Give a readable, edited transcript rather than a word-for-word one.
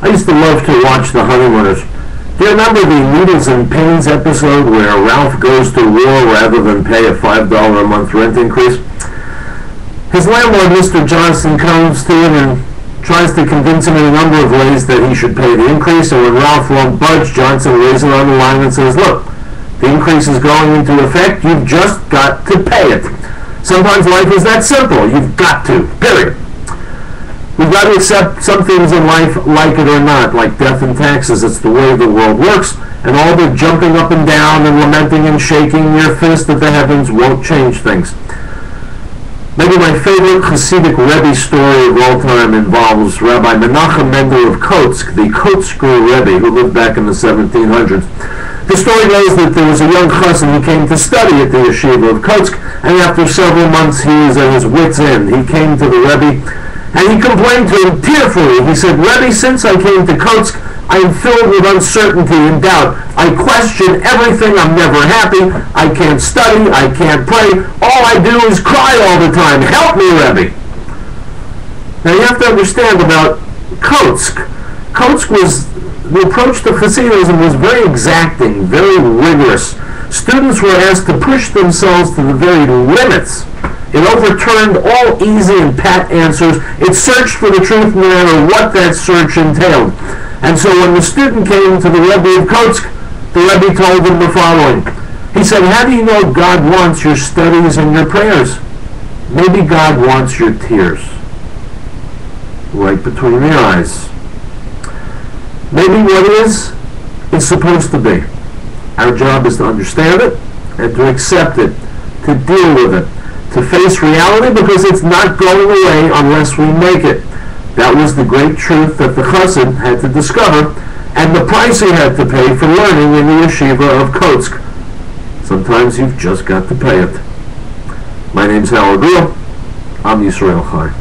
I used to love to watch The Honeymooners. Do you remember the Needles and Pains episode where Ralph goes to war rather than pay a $5 a month rent increase? His landlord, Mr. Johnson, comes to him and tries to convince him in a number of ways that he should pay the increase, and when Ralph won't budge, Johnson lays it on the line and says, look, the increase is going into effect, you've just got to pay it. Sometimes life is that simple, you've got to, period. We've got to accept some things in life, like it or not, like death and taxes. It's the way the world works, and all the jumping up and down and lamenting and shaking your fist at the heavens won't change things. Maybe my favorite Hasidic Rebbe story of all time involves Rabbi Menachem Mendel of Kotzk, the Kotzk Rebbe, who lived back in the 1700s. The story goes that there was a young chassan who came to study at the yeshiva of Kotzk, and after several months he was at his wit's end. He came to the Rebbe, and he complained to him tearfully. He said, Rebbe, since I came to Kotzk, I am filled with uncertainty and doubt. I question everything. I'm never happy. I can't study. I can't pray. All I do is cry all the time. Help me, Rebbe. Now you have to understand about Kotzk. Kotzk was, the approach to Hasidism was very exacting, very rigorous. Students were asked to push themselves to the very limits. It overturned all easy and pat answers. It searched for the truth no matter what that search entailed. And so when the student came to the Rebbe of Kotzk, the Rebbe told him the following. He said, how do you know God wants your studies and your prayers? Maybe God wants your tears. Right between your eyes. Maybe what is supposed to be. Our job is to understand it and to accept it, to deal with it, to face reality, because it's not going away unless we make it. That was the great truth that the chassid had to discover, and the price he had to pay for learning in the yeshiva of Kotzk. Sometimes you've just got to pay it. My name's Riell. I'm Yisrael Chai.